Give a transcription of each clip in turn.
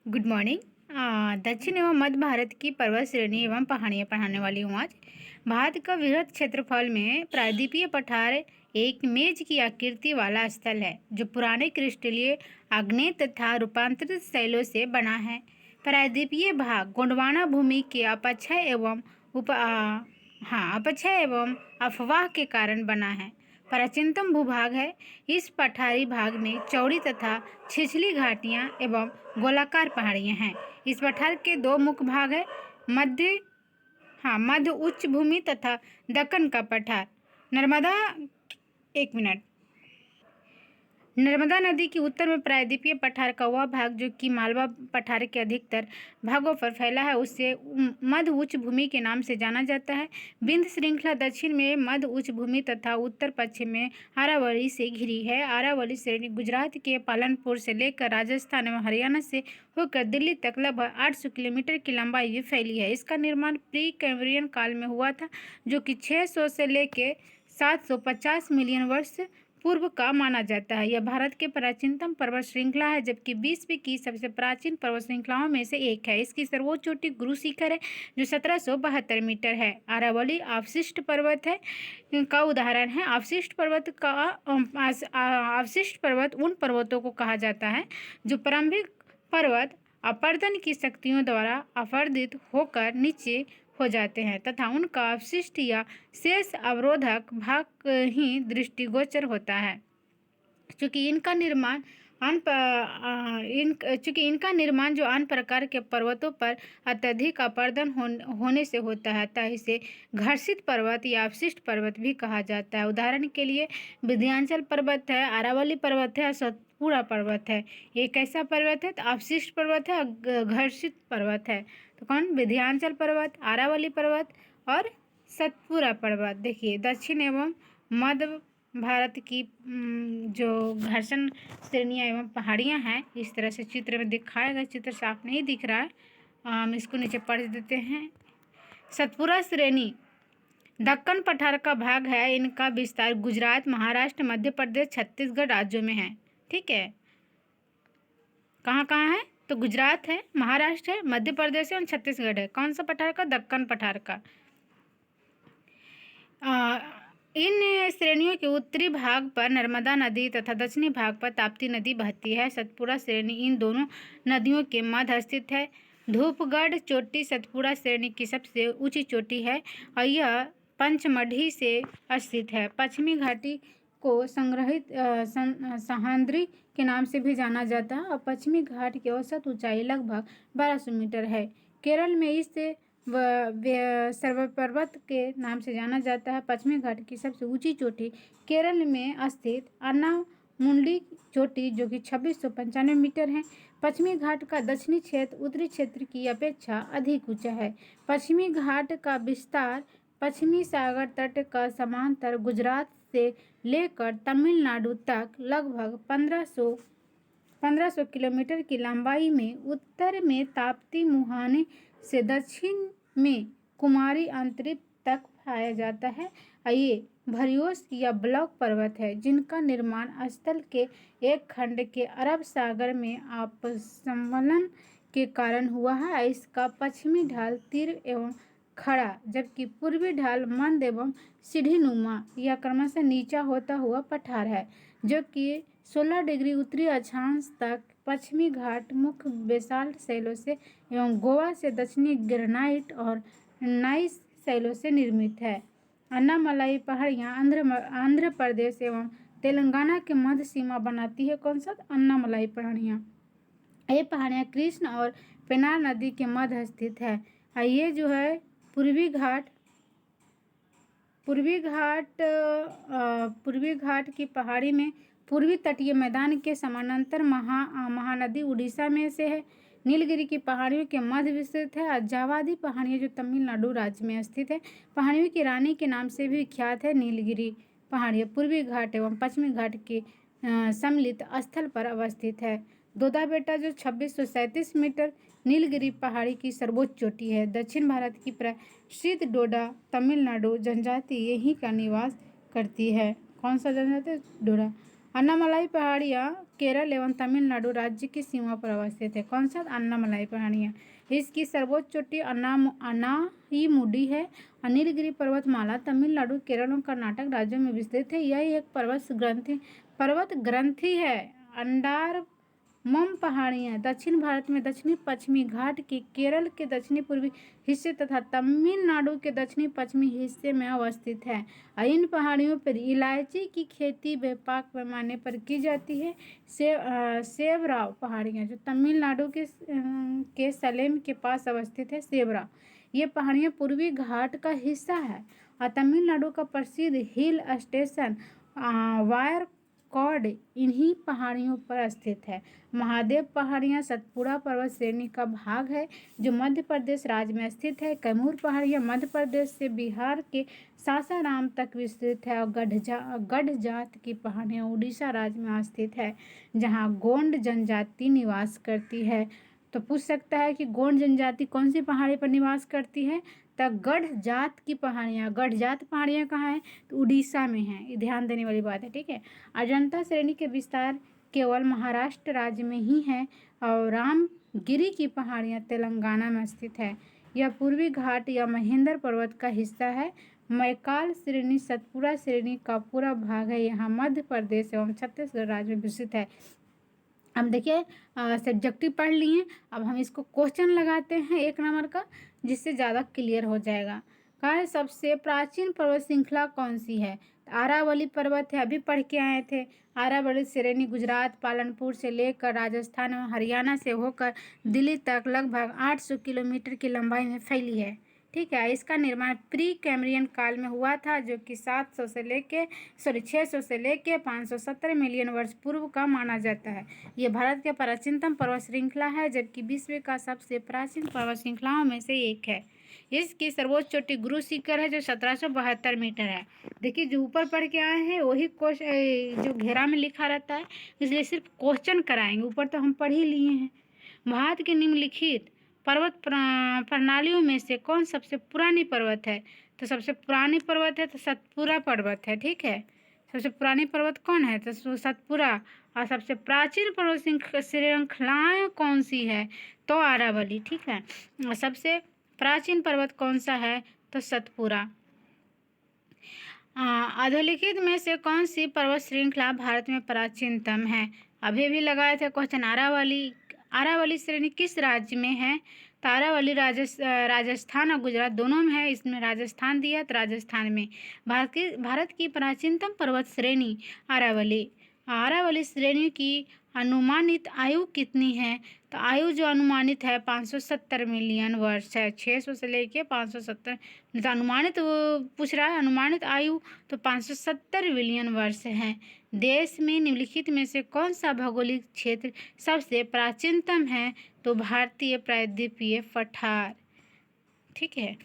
Good morning. दक्षिण एवं मध्य भारत की पर्वत श्रेणी एवं पहाड़ियाँ पढ़ाने वाली हूँ आज। भारत का वृहद क्षेत्रफल में प्रायद्वीपीय पठार एक मेज की आकृति वाला स्थल है जो पुराने क्रिस्टलीय आग्नेय तथा रूपांतरित शैलों से बना है। प्रायद्वीपीय भाग गोंडवाना भूमि के अपक्षय एवं अफवाह के कारण बना है। प्राचीनतम भूभाग है। इस पठारी भाग में चौड़ी तथा छिछली घाटियाँ एवं गोलाकार पहाड़ियाँ हैं। इस पठार के दो मुख्य भाग हैं, मध्य उच्च भूमि तथा दक्कन का पठार। नर्मदा नदी की उत्तर में प्रायद्वीपीय पठार का वह भाग जो कि मालवा पठार के अधिकतर भागों पर फैला है उसे मध्य उच्च भूमि के नाम से जाना जाता है। विंध्य श्रृंखला दक्षिण में मध्य उच्च भूमि तथा उत्तर पश्चिम में अरावली से घिरी है। अरावली श्रेणी गुजरात के पालनपुर से लेकर राजस्थान एवं हरियाणा से होकर दिल्ली तक लगभग 800 किलोमीटर की लंबाई में फैली है। इसका निर्माण प्री कैम्ब्रियन काल में हुआ था जो कि 600 से लेकर 750 मिलियन वर्ष पूर्व का माना जाता है। यह भारत के प्राचीनतम पर्वत श्रृंखला है जबकि विश्व की सबसे प्राचीन पर्वत श्रृंखलाओं में से एक है। इसकी सर्वोच्च चोटी गुरु शिखर है जो 1772 मीटर है। अरावली अवशिष्ट पर्वत का उदाहरण है। अवशिष्ट पर्वत उन पर्वतों को कहा जाता है जो प्रारंभिक पर्वत अपरदन की शक्तियों द्वारा अपरदित होकर नीचे हो जाते हैं तथा उनका अवशिष्ट या शेष अवरोधक भाग ही दृष्टिगोचर होता है। चूँकि इनका निर्माण जो अन्य प्रकार के पर्वतों पर अत्यधिक अपरदन होने से होता है अतः इसे घर्षित पर्वत या अवशिष्ट पर्वत भी कहा जाता है। उदाहरण के लिए विंध्याचल पर्वत है, अरावली पर्वत है और सतपुड़ा पर्वत है। ये कैसा पर्वत है? तो अवशिष्ट पर्वत है और घर्षित पर्वत है। तो कौन? विंध्याचल पर्वत, अरावली पर्वत और सतपुड़ा पर्वत। देखिए दक्षिण एवं मध्य भारत की जो घर्षण श्रेणियाँ एवं पहाड़ियाँ हैं इस तरह से चित्र में दिखाया गया। चित्र साफ नहीं दिख रहा है, हम इसको नीचे पढ़ देते हैं। सतपुड़ा श्रेणी दक्कन पठार का भाग है। इनका विस्तार गुजरात, महाराष्ट्र, मध्य प्रदेश, छत्तीसगढ़ राज्यों में है। ठीक है, कहाँ कहाँ है? तो गुजरात है, महाराष्ट्र है, मध्य प्रदेश है और छत्तीसगढ़ है। कौन सा पठार का? दक्कन पठार का। इन श्रेणियों के उत्तरी भाग पर नर्मदा नदी तथा दक्षिणी भाग पर ताप्ती नदी बहती है। सतपुड़ा श्रेणी इन दोनों नदियों के मध्य स्थित है। धूपगढ़ चोटी सतपुड़ा श्रेणी की सबसे ऊंची चोटी है और यह पंचमढ़ी से स्थित है। पश्चिमी घाटी को संग्रहित सह्याद्री के नाम से भी जाना जाता है और पश्चिमी घाट की औसत ऊंचाई लगभग 1200 मीटर है। केरल में इसे सर्वपर्वत के नाम से जाना जाता है। पश्चिमी घाट की सबसे ऊंची चोटी केरल में स्थित अन्नामुंडी चोटी जो कि 2695 मीटर है। पश्चिमी घाट का दक्षिणी क्षेत्र उत्तरी क्षेत्र की अपेक्षा अधिक ऊंचा है। पश्चिमी घाट का विस्तार पश्चिमी सागर तट का समांतर गुजरात से लेकर तमिलनाडु तक लगभग 1500 किलोमीटर की लंबाई में उत्तर में ताप्ती मुहाने से दक्षिण में कुमारी अंतरिक्ष तक पाया जाता है। ये भरियोस या ब्लॉक पर्वत है जिनका निर्माण स्थल के एक खंड के अरब सागर में अपसंवलन के कारण हुआ है। इसका पश्चिमी ढाल तीव्र एवं खड़ा जबकि पूर्वी ढाल मंद एवं सीढ़ीनुमा या क्रमशः नीचा होता हुआ पठार है जो कि 16 डिग्री उत्तरी अक्षांश तक पश्चिमी घाट मुख्य बेसाल्ट शैलों से एवं गोवा से दक्षिणी ग्रेनाइट और नाइस शैलों से निर्मित है। अन्नामलाई पहाड़ियाँ आंध्र प्रदेश एवं तेलंगाना के मध्य सीमा बनाती है। कौन सा? अन्नामलाई पहाड़ियाँ। ये पहाड़ियाँ कृष्ण और पेनार नदी के मध्य स्थित है। ये जो है पूर्वी घाट की पहाड़ी में पूर्वी तटीय मैदान के समानांतर महानदी उड़ीसा में से है। नीलगिरी की पहाड़ियों के मध्य विस्तृत है। अज्जावादी पहाड़ियाँ जो तमिलनाडु राज्य में स्थित है। पहाड़ियों की रानी के नाम से भी विख्यात है। नीलगिरी पहाड़ियाँ पूर्वी घाट एवं पश्चिमी घाट के सम्मिलित स्थल पर अवस्थित है। दोदा बेटा जो 2637 मीटर नीलगिरी पहाड़ी की सर्वोच्च चोटी है। दक्षिण भारत की प्रसिद्ध डोडा तमिलनाडु जनजाति यहीं का निवास करती है। कौन सा जनजाति? डोडा। अन्नामलाई पहाड़ियाँ केरल एवं तमिलनाडु राज्य की सीमा पर अवस्थित है। कौन सा? अन्नामलाई पहाड़ियाँ। इसकी सर्वोच्च चोटी अनाईमुडी है। नीलगिरी पर्वतमाला तमिलनाडु, केरल और कर्नाटक राज्यों में विस्तृत है। यह एक पर्वत ग्रंथि है। अंडारमम पहाड़ियाँ दक्षिण भारत में दक्षिणी पश्चिमी घाट के केरल के दक्षिणी पूर्वी हिस्से तथा तमिलनाडु के दक्षिणी पश्चिमी हिस्से में अवस्थित है। इन पहाड़ियों पर इलायची की खेती व्यापक पैमाने पर की जाती है। सेवराव पहाड़ियाँ जो तमिलनाडु के सलेम के पास अवस्थित है। सेवरा ये पहाड़ियाँ पूर्वी घाट का हिस्सा है और तमिलनाडु का प्रसिद्ध हिल स्टेशन वायरकॉड इन्हीं पहाड़ियों पर स्थित है। महादेव पहाड़ियाँ सतपुड़ा पर्वत श्रेणी का भाग है जो मध्य प्रदेश राज्य में स्थित है। कैमूर पहाड़ियाँ मध्य प्रदेश से बिहार के सासाराम तक विस्तृत है और गढ़ जात की पहाड़ियाँ उड़ीसा राज्य में स्थित है जहाँ गोंड जनजाति निवास करती है। तो पूछ सकता है कि गोंड जनजाति कौन सी पहाड़ी पर निवास करती है? तो गढ़ जात की पहाड़ियाँ। गढ़ जात पहाड़ियाँ कहाँ है? तो उड़ीसा में है। ये ध्यान देने वाली बात है, ठीक है। अजंता श्रेणी के विस्तार केवल महाराष्ट्र राज्य में ही है और रामगिरी की पहाड़ियाँ तेलंगाना में स्थित है। यह पूर्वी घाट या महेंद्र पर्वत का हिस्सा है। मैकाल श्रेणी सतपुड़ा श्रेणी का पूरा भाग है। यहाँ मध्य प्रदेश एवं छत्तीसगढ़ राज्य में विस्तृत है। हम देखिए सब्जेक्टिव पढ़ लिए। अब हम इसको क्वेश्चन लगाते हैं 1 नंबर का, जिससे ज़्यादा क्लियर हो जाएगा। कहा है सबसे प्राचीन पर्वत श्रृंखला कौन सी है? आरावली पर्वत है, अभी पढ़ के आए थे। आरावली श्रेणी गुजरात पालनपुर से लेकर राजस्थान और हरियाणा से होकर दिल्ली तक लगभग 800 किलोमीटर की लंबाई में फैली है, ठीक है। इसका निर्माण प्री कैम्ब्रियन काल में हुआ था जो कि 600 से लेके 570 मिलियन वर्ष पूर्व का माना जाता है। ये भारत के प्राचीनतम पर्वत श्रृंखला है जबकि विश्व का सबसे प्राचीन पर्वत श्रृंखलाओं में से एक है। इसकी सर्वोच्च चोटी गुरु शिखर है जो 1772 मीटर है। देखिए जो ऊपर पढ़ के आए हैं वही जो घेरा में लिखा रहता है, इसलिए सिर्फ क्वेश्चन कराएंगे, ऊपर तो हम पढ़ ही लिए हैं। भारत के निम्नलिखित पर्वत प्रणालियों में से कौन सबसे पुरानी पर्वत है? तो सबसे पुरानी पर्वत है तो सतपुड़ा पर्वत है, ठीक है। सबसे पुरानी पर्वत कौन है? तो सतपुड़ा। और सबसे प्राचीन पर्वत श्रृंखलाएं कौन सी है? तो आरावली, ठीक है। और सबसे प्राचीन पर्वत कौन सा है? तो सतपुड़ा। अधोलिखित में से कौन सी पर्वत श्रृंखला भारत में प्राचीनतम है? अभी भी लगाए थे क्वेश्चन। आरावली श्रेणी किस राज्य में है? तो आरावली राजस्थान और गुजरात दोनों में है। इसमें राजस्थान दिया तो राजस्थान में। भारत की प्राचीनतम पर्वत श्रेणी आरावली श्रेणी की अनुमानित आयु कितनी है? तो आयु जो अनुमानित है 570 मिलियन वर्ष है। 600 से लेके 570, तो अनुमानित पूछ रहा है, अनुमानित आयु तो 570 मिलियन वर्ष है। देश में निम्नलिखित में से कौन सा भौगोलिक क्षेत्र सबसे प्राचीनतम है? तो भारतीय प्रायद्वीपीय पठार, ठीक है।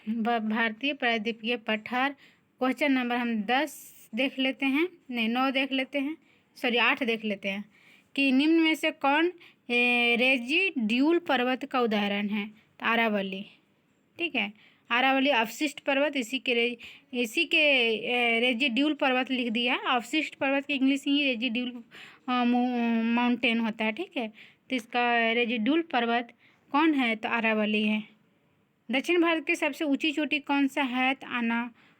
भारतीय प्रायद्वीपीय पठार। क्वेश्चन नंबर हम 10 देख लेते हैं, नहीं 9 देख लेते हैं, 8 देख लेते हैं कि निम्न में से कौन रेजिड्यूल पर्वत का उदाहरण है? तो आरावली, ठीक है। आरावली अवशिष्ट पर्वत, इसी के रेजिड्यूल पर्वत लिख दिया। अवशिष्ट पर्वत की इंग्लिश ही रेजिड्यूल माउंटेन होता है, ठीक है। तो इसका रेजिड्यूल पर्वत कौन है? तो आरावली है। दक्षिण भारत की सबसे ऊंची चोटी कौन सा है? तो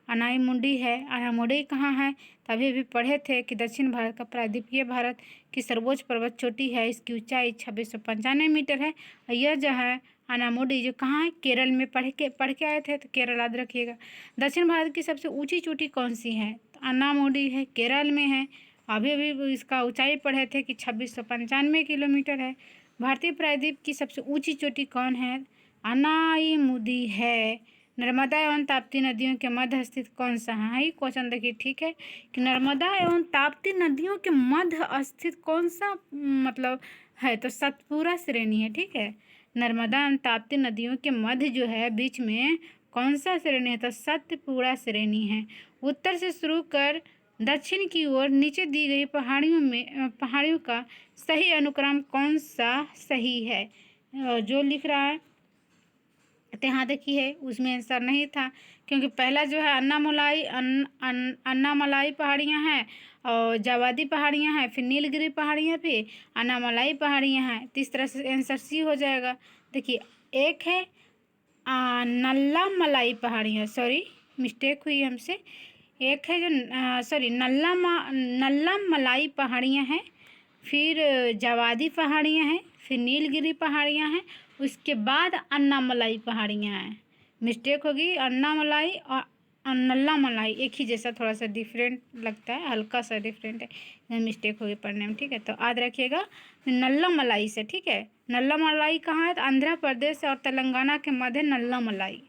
अनाईमुडी है। अनाईमुडी कहाँ है? तो अभी पढ़े थे कि दक्षिण भारत का प्रायद्वीपीय भारत की सर्वोच्च पर्वत चोटी है। इसकी ऊंचाई 2695 मीटर है। और यह जो है अनाईमुडी जो कहाँ है? केरल में पढ़ के आए थे, तो केरल याद रखिएगा। दक्षिण भारत की सबसे ऊंची चोटी कौन सी है? तो अनाईमुडी है, केरल में है। अभी इसका ऊंचाई पढ़े थे कि 2695 किलोमीटर है। भारतीय प्रायद्वीप की सबसे ऊंची चोटी कौन है? अनाईमुडी है। नर्मदा एवं ताप्ती नदियों के मध्य स्थित कौन सा है? क्वेश्चन देखिए, ठीक है, कि नर्मदा एवं ताप्ती नदियों के मध्य स्थित कौन सा मतलब है? तो सतपुड़ा श्रेणी है, ठीक है। नर्मदा एवं ताप्ती नदियों के मध्य जो है बीच में कौन सा श्रेणी है? तो सतपुड़ा श्रेणी है। उत्तर से शुरू कर दक्षिण की ओर नीचे दी गई पहाड़ियों का सही अनुक्रम कौन सा सही है? जो लिख रहा है तो यहाँ देखिए उसमें आंसर नहीं था, क्योंकि पहला जो है अन्नामलाई पहाड़ियाँ हैं और जावादी पहाड़ियाँ हैं, फिर नीलगिरी पहाड़ियाँ, फिर अन्नामलाई पहाड़ियाँ हैं। तो इस तरह से आंसर सी हो जाएगा। देखिए एक है नल्लामलाई पहाड़ियाँ, सॉरी मिस्टेक हुई हमसे। एक है जो सॉरी नल्लामलाई पहाड़ियाँ हैं, फिर जावादी पहाड़ियाँ हैं, फिर नीलगिरी पहाड़ियाँ हैं, उसके बाद अन्नामलाई पहाड़ियाँ हैं। मिस्टेक होगी, अन्नामलाई और नल्लामलाई एक ही जैसा, थोड़ा सा डिफरेंट लगता है, हल्का सा डिफरेंट है, मिस्टेक होगी पढ़ने में। ठीक है, तो याद रखिएगा नल्लामलाई से। ठीक है, नल्लामलाई कहाँ है? तो आंध्र प्रदेश और तेलंगाना के मध्य नल्लामलाई।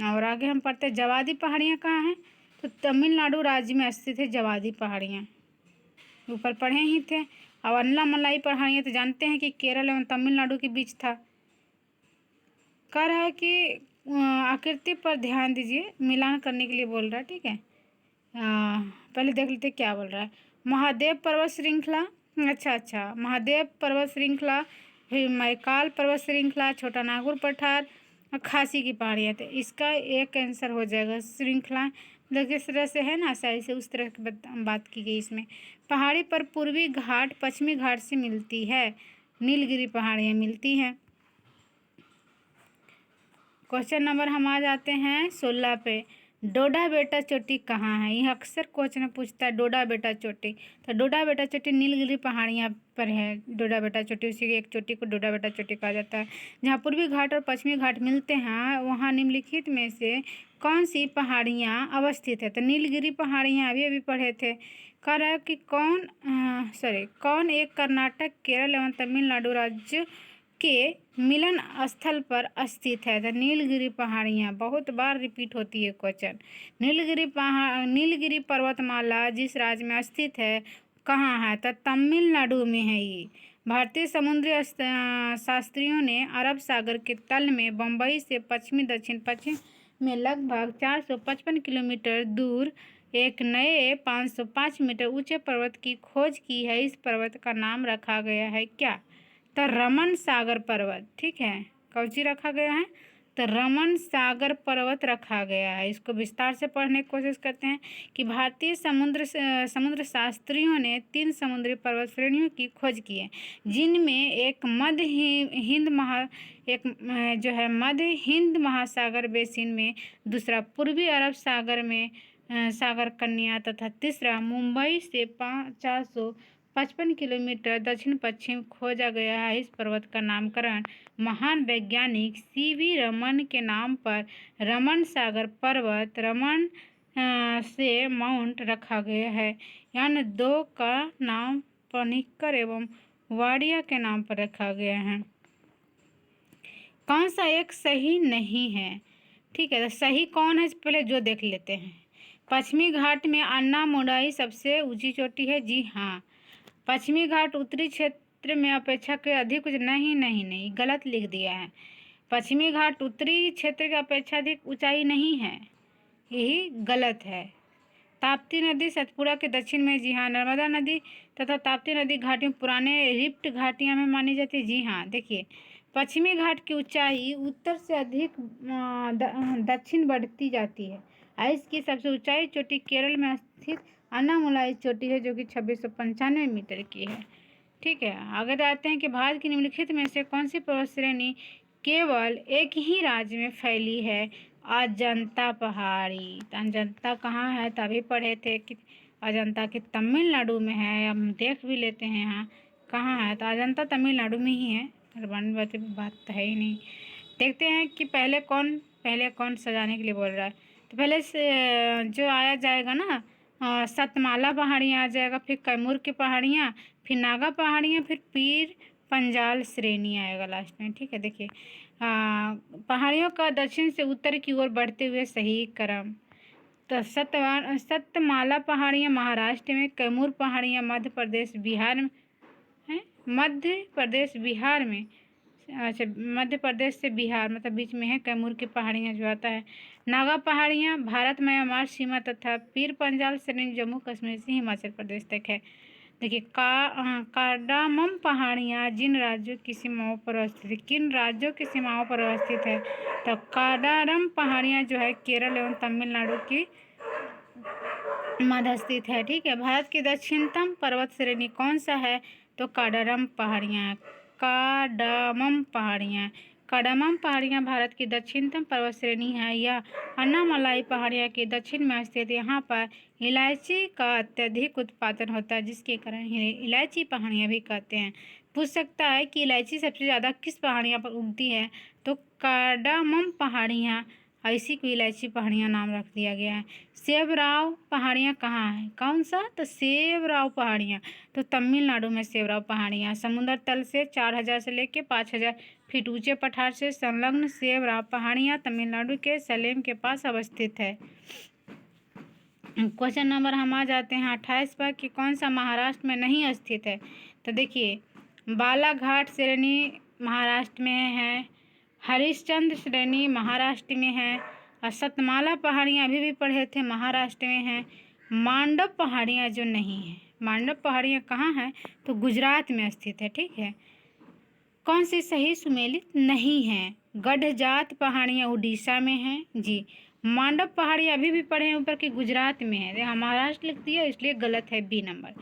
और आगे हम पढ़ते हैं जावादी पहाड़ियाँ कहाँ हैं? तो तमिलनाडु राज्य में स्थित है जावादी पहाड़ियाँ, ऊपर पढ़े ही थे। और अन्नामलाई पहाड़ियाँ तो जानते हैं कि केरल एवं तमिलनाडु के बीच था। कह रहा है कि आकृति पर ध्यान दीजिए, मिलान करने के लिए बोल रहा है। ठीक है, पहले देख लेते क्या बोल रहा है। महादेव पर्वत श्रृंखला, अच्छा महादेव पर्वत श्रृंखला, फिर मैकाल पर्वत श्रृंखला, छोटा नागपुर पठार और खासी की पहाड़ियाँ। तो इसका एक आंसर हो जाएगा श्रृंखला, मतलब किस तरह से है ना, सही से उस तरह की बात की गई इसमें। पहाड़ी पर पूर्वी घाट पश्चिमी घाट से मिलती है, नीलगिरी पहाड़ियाँ मिलती हैं। क्वेश्चन नंबर हम आ जाते हैं 16 पे। डोडा बेटा चोटी कहाँ है? यह अक्सर क्वेश्चन में पूछता है, डोडा बेटा चोटी। तो डोडा बेटा चोटी नीलगिरी पहाड़ियाँ पर है। डोडा बेटा चोटी, उसी की एक चोटी को डोडा बेटा चोटी कहा जाता है। जहाँ पूर्वी घाट और पश्चिमी घाट मिलते हैं, वहाँ निम्नलिखित में से कौन सी पहाड़ियाँ अवस्थित है? तो नीलगिरी पहाड़ियाँ अभी पढ़े थे। कह रहा है कि कौन एक कर्नाटक, केरल एवं तमिलनाडु राज्य के मिलन स्थल पर स्थित है? तो नीलगिरी पहाड़ियाँ, बहुत बार रिपीट होती है क्वेश्चन। नीलगिरी पर्वतमाला जिस राज्य में स्थित है, कहाँ है? तो तमिलनाडु में है ये। भारतीय समुद्री शास्त्रियों ने अरब सागर के तल में बम्बई से पश्चिमी दक्षिण पश्चिम में लगभग 455 किलोमीटर दूर एक नए 505 मीटर ऊंचे पर्वत की खोज की है। इस पर्वत का नाम रखा गया है क्या? तो रमन सागर पर्वत। ठीक है, कौची रखा गया है? तो रमन सागर पर्वत रखा गया है। इसको विस्तार से पढ़ने की कोशिश करते हैं कि भारतीय समुद्र शास्त्रियों ने 3 समुद्री पर्वत श्रेणियों की खोज की है, जिनमें एक मध्य हिंद महासागर बेसिन में, दूसरा पूर्वी अरब सागर में सागर कन्या, तथा तीसरा मुंबई से 455 किलोमीटर दक्षिण पश्चिम खोजा गया है। इस पर्वत का नामकरण महान वैज्ञानिक CV रमन के नाम पर रमन सागर पर्वत, रमन से माउंट रखा गया है। यानी 2 का नाम पनिक्कर एवं वाडिया के नाम पर रखा गया है। कौन सा एक सही नहीं है? ठीक है, तो सही कौन है पहले जो देख लेते हैं। पश्चिमी घाट में अन्नामुलाई सबसे ऊंची चोटी है। जी हाँ, पश्चिमी घाट उत्तरी क्षेत्र में अपेक्षाकृत अधिक कुछ नहीं, गलत लिख दिया है। पश्चिमी घाट उत्तरी क्षेत्र की अपेक्षा अधिक ऊंचाई नहीं है, यही गलत है। ताप्ती नदी सतपुड़ा के दक्षिण में, जी हाँ। नर्मदा नदी तथा ताप्ती नदी घाटियों पुराने रिफ्ट घाटियाँ में मानी जाती है। जी हाँ, देखिए पश्चिमी घाट की ऊंचाई उत्तर से अधिक दक्षिण बढ़ती जाती है। इसकी सबसे ऊंचाई चोटी केरल में स्थित अन्नामुलाई चोटी है, जो कि 2695 मीटर की है। ठीक है, आगे आते हैं कि भारत की निम्नलिखित में से कौन सी पर्वत श्रेणी केवल एक ही राज्य में फैली है? अजंता पहाड़ी। तो अजंता कहाँ है? तभी पढ़े थे कि अजंता के तमिलनाडु में है। हम देख भी लेते हैं यहाँ कहाँ है। तो अजंता तमिलनाडु में ही है, बात तो है ही नहीं। देखते हैं कि पहले कौन सजाने के लिए बोल रहा है। तो पहले से जो आया जाएगा ना, सतमाला पहाड़ियाँ आ जाएगा, फिर कैमूर की पहाड़ियाँ, फिर नागा पहाड़ियाँ, फिर पीर पंजाल श्रेणी आएगा लास्ट में। ठीक है, देखिए पहाड़ियों का दक्षिण से उत्तर की ओर बढ़ते हुए सही क्रम। तो सतमाला पहाड़ियाँ महाराष्ट्र में, कैमूर पहाड़ियाँ मध्य प्रदेश बिहार में हैं, मध्य प्रदेश से बिहार मतलब बीच में है कैमूर की पहाड़ियाँ जो आता है। नागा पहाड़ियाँ भारत म्यांमार सीमा तथा पीर पंजाल श्रेणी जम्मू कश्मीर से हिमाचल प्रदेश तक है। देखिए कार्डामम पहाड़ियाँ किन राज्यों की सीमाओं पर अवस्थित है? तो कार्डारम पहाड़ियाँ जो है केरल एवं तमिलनाडु की मध्य स्थित है। ठीक है। भारत की दक्षिणतम पर्वत श्रेणी कौन सा है? तो काडारम पहाड़ियाँ। काडामम पहाड़ियाँ। काडामम पहाड़ियाँ भारत की दक्षिणतम पर्वत श्रेणी है। यह अन्नामलाई पहाड़ियाँ के दक्षिण में स्थित। यहाँ पर इलायची का अत्यधिक उत्पादन होता है, जिसके कारण इन्हें इलायची पहाड़ियाँ भी कहते हैं। पूछ सकता है कि इलायची सबसे ज़्यादा किस पहाड़ियाँ पर उगती है? तो काडामम पहाड़ियाँ, इसी को इलायची पहाड़ियाँ नाम रख दिया गया है। सेवराव पहाड़ियाँ कहाँ है? कौन सा? तो सेवराव पहाड़ियाँ तो तमिलनाडु में सेवराव पहाड़ियाँ। समुद्र तल से 4000 से लेकर 5000 फीट ऊंचे पठार से संलग्न सेवराव पहाड़ियाँ तमिलनाडु के सलेम के पास अवस्थित है। क्वेश्चन नंबर हम आ जाते हैं 28 पर कि कौन सा महाराष्ट्र में नहीं स्थित है? तो देखिए, बालाघाट श्रेणी महाराष्ट्र में है, हरिश्चंद्र श्रेणी महाराष्ट्र में है, और सतमाला पहाड़ियाँ अभी भी पढ़े थे महाराष्ट्र में है। मांडव पहाड़ियाँ जो नहीं है, मांडव पहाड़ियाँ कहाँ है? तो गुजरात में स्थित है। ठीक है। कौन सी सही सुमेलित नहीं है? गढ़जात पहाड़ियाँ उड़ीसा में हैं जी। मांडव पहाड़ियाँ अभी भी पढ़े हैं ऊपर की गुजरात में है। देखिए महाराष्ट्र लिख दिया इसलिए गलत है बी नंबर।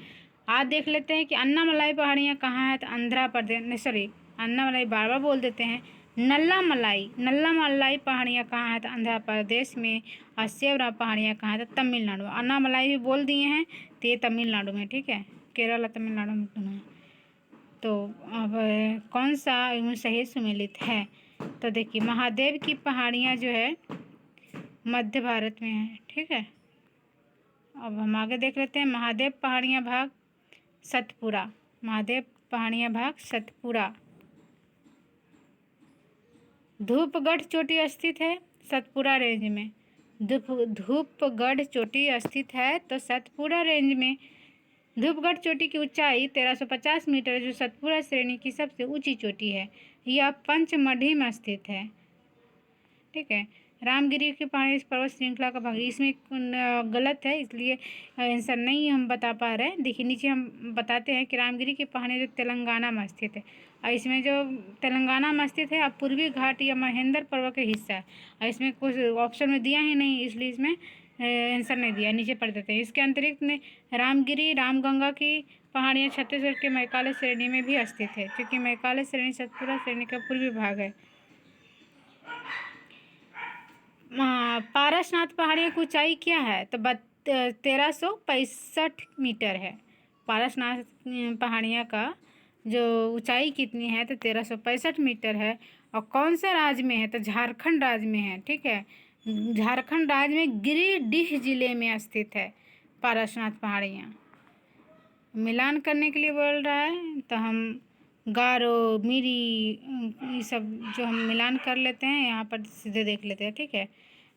आज देख लेते हैं कि अन्नामलाई पहाड़ियाँ कहाँ है? तो आंध्र प्रदेश, नहीं सॉरी, अन्नामलाई बार बार बोल देते हैं। नल्लामलाई पहाड़ियाँ कहाँ है? तो आंध्र प्रदेश में। और सेवराव पहाड़ियाँ कहाँ है? तो तमिलनाडु। अन्नामलाई भी बोल दिए हैं तो ये तमिलनाडु में। ठीक है। केरल और तमिलनाडु में दोनों है। तो अब कौन सा इनमें सही सुमेलित है? तो देखिए, महादेव की पहाड़ियाँ जो है मध्य भारत में है। ठीक है। अब हम आगे देख लेते हैं महादेव पहाड़ियाँ भाग सतपुरा। महादेव पहाड़ियाँ भाग सतपुरा। धूपगढ़ चोटी स्थित है सतपुरा रेंज में। धूपगढ़ चोटी स्थित है तो सतपुरा रेंज में। धूपगढ़ चोटी की ऊंचाई 1350 मीटर, जो सतपुरा श्रेणी की सबसे ऊंची चोटी है। यह पंचमढ़ी में स्थित है। ठीक है। रामगिरी की पहाड़ी इस पर्वत श्रृंखला का भाग, इसमें गलत है इसलिए आंसर नहीं हम बता पा रहे हैं। देखिए नीचे हम बताते हैं कि रामगिरी की पहाड़ी जो तेलंगाना में स्थित है, और इसमें जो तेलंगाना में स्थित है अब पूर्वी घाट या महेंद्र पर्वत का हिस्सा है, और इसमें कुछ ऑप्शन में दिया ही नहीं इसलिए इसमें आंसर नहीं दिया। नीचे पढ़ देते हैं। इसके अतिरिक्त में रामगिरी रामगंगा की पहाड़ियाँ छत्तीसगढ़ के मैकाले श्रेणी में भी स्थित है, क्योंकि मैकाले श्रेणी सतपुरा श्रेणी का पूर्वी भाग है। पारसनाथ पहाड़ियों की ऊंचाई क्या है? तो 1365 मीटर है। पारसनाथ पहाड़ियाँ का जो ऊंचाई कितनी है? तो 1365 मीटर है। और कौन सा राज्य में है? तो झारखंड राज्य में है। ठीक है। झारखंड राज्य में गिरिडीह जिले में स्थित है पारसनाथ पहाड़ियाँ। मिलान करने के लिए बोल रहा है तो हम गारो मिरी ये सब जो हम मिलान कर लेते हैं यहाँ पर सीधे देख लेते हैं। ठीक है।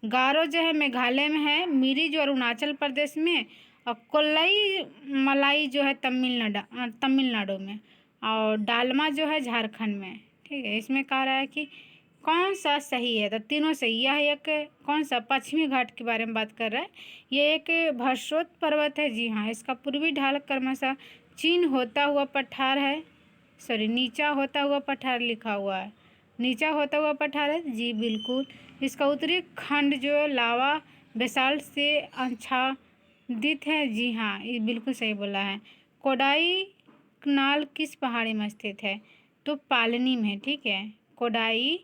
गारो जो है मेघालय में है, मिरी जो अरुणाचल प्रदेश में, और कोल्लई मलाई जो है तमिलनाडु में, और डालमा जो है झारखंड में। ठीक है। इसमें कह रहा है कि कौन सा सही है? तो तीनों सही। यह एक कौन सा पश्चिमी घाट के बारे में बात कर रहा है। ये एक भरसोत पर्वत है। जी हाँ। इसका पूर्वी ढाल क्रमशः चीन होता हुआ पठार है, सॉरी नीचा होता हुआ पठार लिखा हुआ है, नीचा होता हुआ पठार है जी बिल्कुल। इसका उत्तरी खंड जो लावा बेसाल्ट से आच्छादित है। जी हाँ, ये बिल्कुल सही बोला है। कोडाई कनाल किस पहाड़ी में स्थित है? तो पालनी में। ठीक है। कोडाई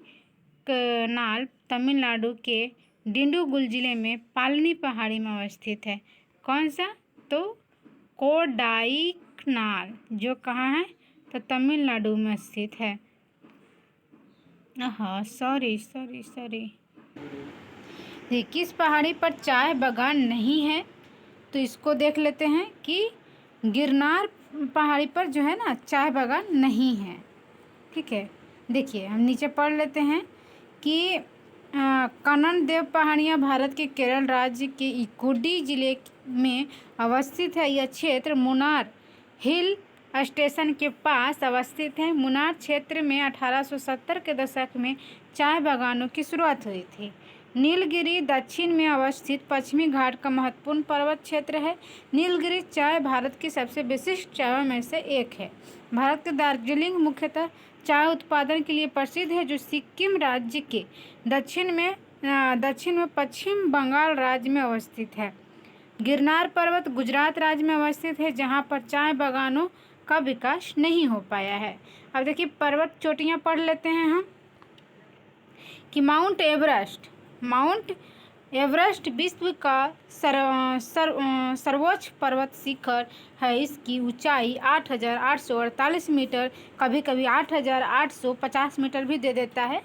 कनाल तमिलनाडु के डिंडुगुल जिले में पालनी पहाड़ी में अवस्थित है। कौन सा? तो कोडाई कनाल जो कहाँ है? तो तमिलनाडु में स्थित है। हाँ सॉरी, ये किस पहाड़ी पर चाय बागान नहीं है? तो इसको देख लेते हैं कि गिरनार पहाड़ी पर जो है ना चाय बागान नहीं है। ठीक है। देखिए हम नीचे पढ़ लेते हैं कि कनन देव पहाड़ियाँ भारत के केरल राज्य के इकोडी जिले में अवस्थित है। यह क्षेत्र मुन्नार हिल स्टेशन के पास अवस्थित है। मुन्नार क्षेत्र में 1870 के दशक में चाय बागानों की शुरुआत हुई थी। नीलगिरी दक्षिण में अवस्थित पश्चिमी घाट का महत्वपूर्ण पर्वत क्षेत्र है। नीलगिरी चाय भारत की सबसे विशिष्ट चायों में से एक है। भारत के दार्जिलिंग मुख्यतः चाय उत्पादन के लिए प्रसिद्ध है, जो सिक्किम राज्य के दक्षिण में पश्चिम बंगाल राज्य में अवस्थित है। गिरनार पर्वत गुजरात राज्य में अवस्थित है, जहाँ पर चाय बागानों का विकास नहीं हो पाया है। अब देखिए पर्वत चोटियाँ पढ़ लेते हैं हम कि माउंट एवरेस्ट विश्व का सर्वोच्च पर्वत शिखर है। इसकी ऊंचाई 8,848 मीटर, कभी कभी 8,850 मीटर भी दे देता है,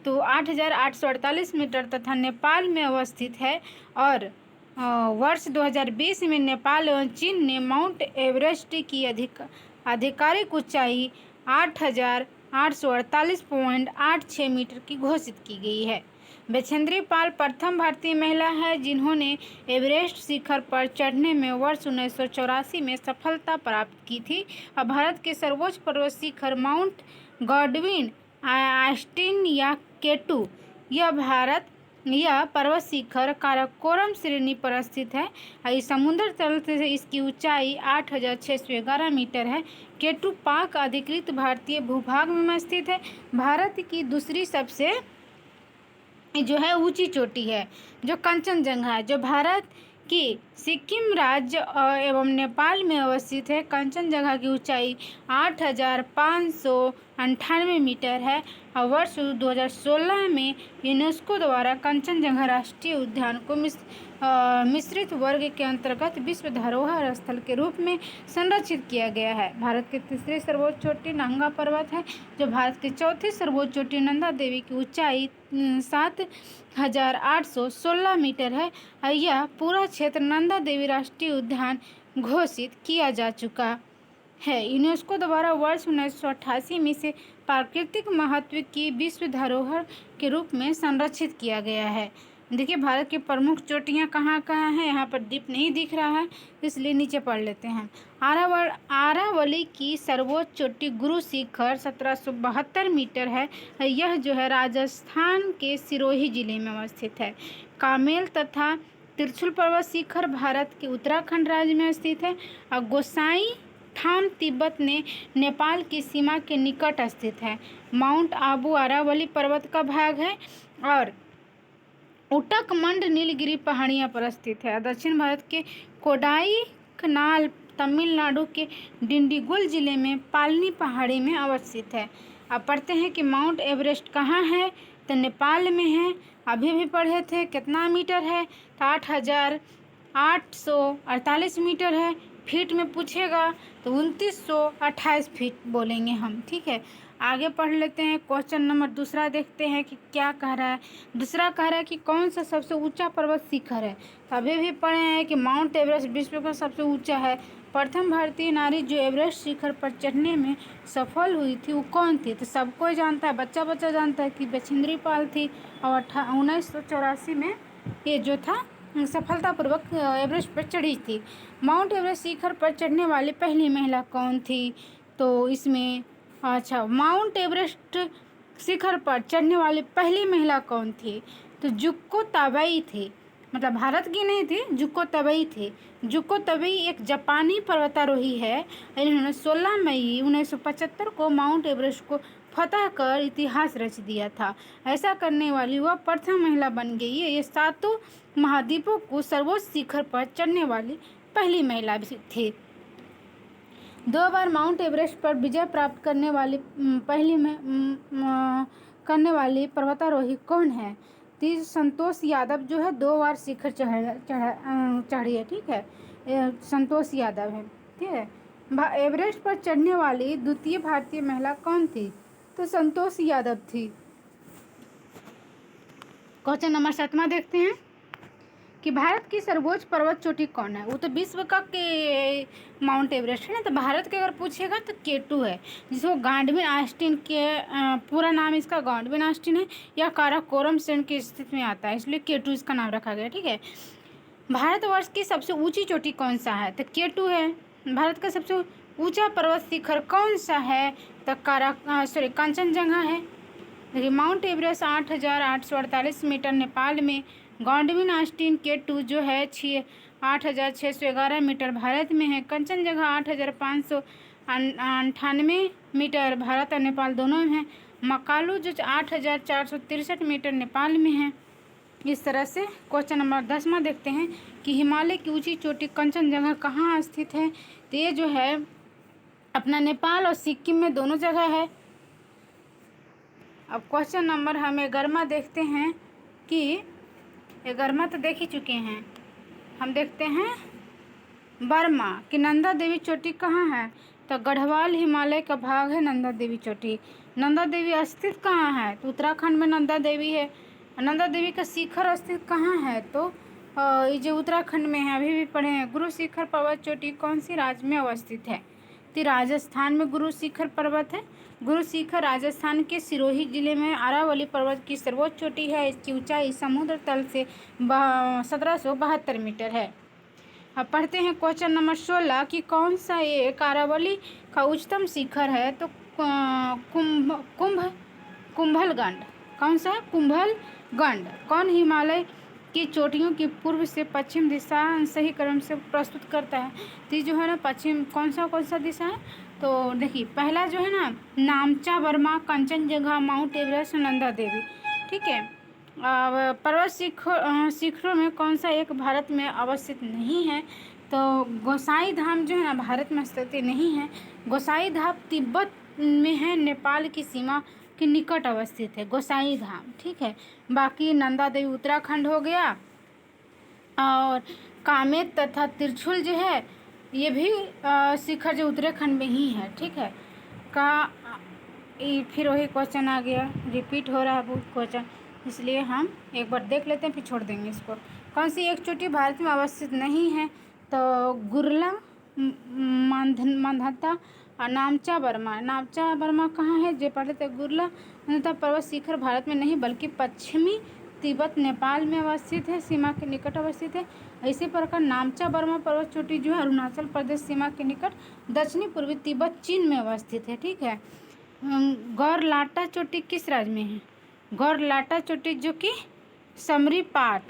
तो 8,848 मीटर तथा नेपाल में अवस्थित है। और वर्ष 2020 में नेपाल एवं चीन ने माउंट एवरेस्ट की आधिकारिक ऊंचाई 8,848.86 मीटर की घोषित की गई है। बछेंद्री पाल प्रथम भारतीय महिला है जिन्होंने एवरेस्ट शिखर पर चढ़ने में वर्ष 1984 में सफलता प्राप्त की थी। और भारत के सर्वोच्च पर्वत शिखर माउंट गॉडविन, ऑस्टिन या केटू, यह पर्वत शिखर काराकोरम श्रेणी पर स्थित है। इस समुद्र तल से इसकी ऊंचाई 8,611 मीटर है। केटू पाक अधिकृत भारतीय भूभाग में स्थित है। भारत की दूसरी सबसे जो है ऊंची चोटी है जो कंचनजंगा है, जो भारत की सिक्किम राज्य एवं नेपाल में अवस्थित है। कंचनजंगा की ऊंचाई 8,598 मीटर है। और वर्ष 2016 में यूनेस्को द्वारा कंचनजंगा राष्ट्रीय उद्यान को मिश्रित वर्ग के अंतर्गत विश्व धरोहर स्थल के रूप में संरक्षित किया गया है। भारत की तीसरी सर्वोच्च चोटी नंगा पर्वत है, जो भारत की चौथी सर्वोच्च चोटी नंदा देवी की ऊंचाई 7,816 मीटर है। यह पूरा क्षेत्र नंदा देवी राष्ट्रीय उद्यान घोषित किया जा चुका है। यूनेस्को द्वारा वर्ष 1988 में इसे प्राकृतिक महत्व की विश्व धरोहर के रूप में संरक्षित किया गया है। देखिए भारत की प्रमुख चोटियाँ कहाँ कहाँ हैं, यहाँ पर दीप नहीं दिख रहा है इसलिए नीचे पढ़ लेते हैं। आरावली की सर्वोच्च चोटी गुरु शिखर 1772 मीटर है। यह जो है राजस्थान के सिरोही जिले में अवस्थित है। कामेल तथा त्रिशूल पर्वत शिखर भारत के उत्तराखंड राज्य में स्थित है। और गोसाई थान तिब्बत ने नेपाल की सीमा के निकट स्थित है। माउंट आबू अरावली पर्वत का भाग है। और उटकमंड नीलगिरी पहाड़ियाँ पर स्थित है। दक्षिण भारत के कोडाईकनाल तमिलनाडु के डिंडीगुल जिले में पालनी पहाड़ी में अवस्थित है। अब पढ़ते हैं कि माउंट एवरेस्ट कहाँ है, तो नेपाल में है। अभी भी पढ़े थे कितना मीटर है, तो 8,848 मीटर है। फीट में पूछेगा तो 2,928 फीट बोलेंगे हम, ठीक है। आगे पढ़ लेते हैं। क्वेश्चन नंबर दूसरा देखते हैं कि क्या कह रहा है। दूसरा कह रहा है कि कौन सा सबसे ऊंचा पर्वत शिखर है। तो अभी भी पढ़े हैं कि माउंट एवरेस्ट विश्व का सबसे ऊंचा है। प्रथम भारतीय नारी जो एवरेस्ट शिखर पर चढ़ने में सफल हुई थी वो कौन थी, तो सबको जानता है, बच्चा बच्चा जानता है कि बछेंद्री पाल थी। और 1984 में ये जो था सफलतापूर्वक एवरेस्ट पर चढ़ी थी। माउंट एवरेस्ट शिखर पर चढ़ने वाली पहली महिला कौन थी, तो इसमें माउंट एवरेस्ट शिखर पर चढ़ने वाली पहली महिला कौन थी, तो जुक्को ताबेई थी। मतलब भारत की नहीं थी, जुक्को ताबेई थी। जुक्को ताबेई एक जापानी पर्वतारोही है। इन्होंने 16 मई 1975 को माउंट एवरेस्ट को फतह कर इतिहास रच दिया था। ऐसा करने वाली वह प्रथम महिला बन गई है। ये सातों महाद्वीपों को सर्वोच्च शिखर पर चढ़ने वाली पहली महिला भी थी। 2 बार माउंट एवरेस्ट पर विजय प्राप्त करने वाली पर्वतारोही कौन है, तो संतोष यादव जो है 2 बार शिखर चढ़ी है, ठीक है। संतोष यादव है, ठीक है। एवरेस्ट पर चढ़ने वाली द्वितीय भारतीय महिला कौन थी, तो संतोष यादव थी। क्वेश्चन नंबर 7वां देखते हैं कि भारत की सर्वोच्च पर्वत चोटी कौन है। वो तो विश्व का के माउंट एवरेस्ट है ना, तो भारत के अगर पूछेगा तो केटू है, जिसको गॉडविन ऑस्टिन के पूरा नाम इसका गॉडविन ऑस्टिन है। यह काराकोरम श्रेणी की स्थिति में आता है, इसलिए केटू इसका नाम रखा गया, ठीक है। भारतवर्ष की सबसे ऊंची चोटी कौन सा है, तो केटू है। भारत का सबसे ऊंचा पर्वत शिखर कौन सा है, तो कंचनजंगा है। देखिए माउंट एवरेस्ट 8,848 मीटर नेपाल में, गॉडविन ऑस्टिन केटू जो है 8,611 मीटर भारत में है। कंचनजंगा 8,598 मीटर भारत और नेपाल दोनों में है। मकालू जो 8,463 मीटर नेपाल में है। इस तरह से क्वेश्चन नंबर 10वां देखते हैं कि हिमालय की ऊंची चोटी कंचनजंगा कहाँ स्थित है। तो ये जो है अपना नेपाल और सिक्किम में दोनों जगह है। अब क्वेश्चन नंबर हम 11वां देखते हैं कि 11वां तो देख ही चुके हैं। हम देखते हैं बर्मा कि नंदा देवी चोटी कहाँ है। तो गढ़वाल हिमालय का भाग है नंदा देवी चोटी। नंदा देवी स्थित कहाँ है। तो उत्तराखंड में नंदा देवी है। नंदा देवी का शिखर स्थित कहाँ है। तो ये जो उत्तराखंड में है, अभी भी पढ़े हैं। गुरु शिखर पर्वत चोटी कौन सी राज्य में अवस्थित है। तो राजस्थान में गुरु शिखर पर्वत है। गुरु शिखर राजस्थान के सिरोही जिले में अरावली पर्वत की सर्वोच्च चोटी है। इसकी ऊंचाई समुद्र तल से 1772 मीटर है। अब पढ़ते हैं क्वेश्चन नंबर 16 कि कौन सा एक अरावली का उच्चतम शिखर है। तो कुंभलगढ़। कौन सा है। कुंभलगढ़। कौन हिमालय की चोटियों की पूर्व से पश्चिम दिशा सही क्रम से प्रस्तुत करता है। तो जो है ना पश्चिम कौन सा दिशा है। तो देखिए पहला जो है ना नामचा वर्मा, कंचनजंगा, माउंट एवरेस्ट, नंदा देवी। ठीक है। अब पर्वत शिखरों में कौन सा एक भारत में अवस्थित नहीं है। तो गोसाई धाम जो है ना भारत में स्थित नहीं है। गोसाई धाम तिब्बत में है, नेपाल की सीमा के निकट अवस्थित है गोसाई धाम। ठीक है। बाकी नंदा देवी उत्तराखंड हो गया और कामेत तथा त्रिशूल जो है ये भी शिखर जो उत्तराखंड में ही है। ठीक है। फिर वही क्वेश्चन आ गया, रिपीट हो रहा है बहुत क्वेश्चन, इसलिए हम एक बार देख लेते हैं फिर छोड़ देंगे इसको। कौन सी एक चोटी भारत में अवस्थित नहीं है। तो गुरला, मांधाता और नामचा बर्मा। नामचा बर्मा कहाँ है। जो पढ़े थे गुरला मांधाता पर्वत शिखर भारत में नहीं बल्कि पश्चिमी तिब्बत नेपाल में अवस्थित है, सीमा के निकट अवस्थित है। इसी प्रकार नामचा बर्मा पर्वत चोटी जो है अरुणाचल प्रदेश सीमा के निकट दक्षिणी पूर्वी तिब्बत चीन में अवस्थित है। ठीक है। गौरलाटा चोटी किस राज्य में है। गौरलाटा चोटी जो कि समरीपाट,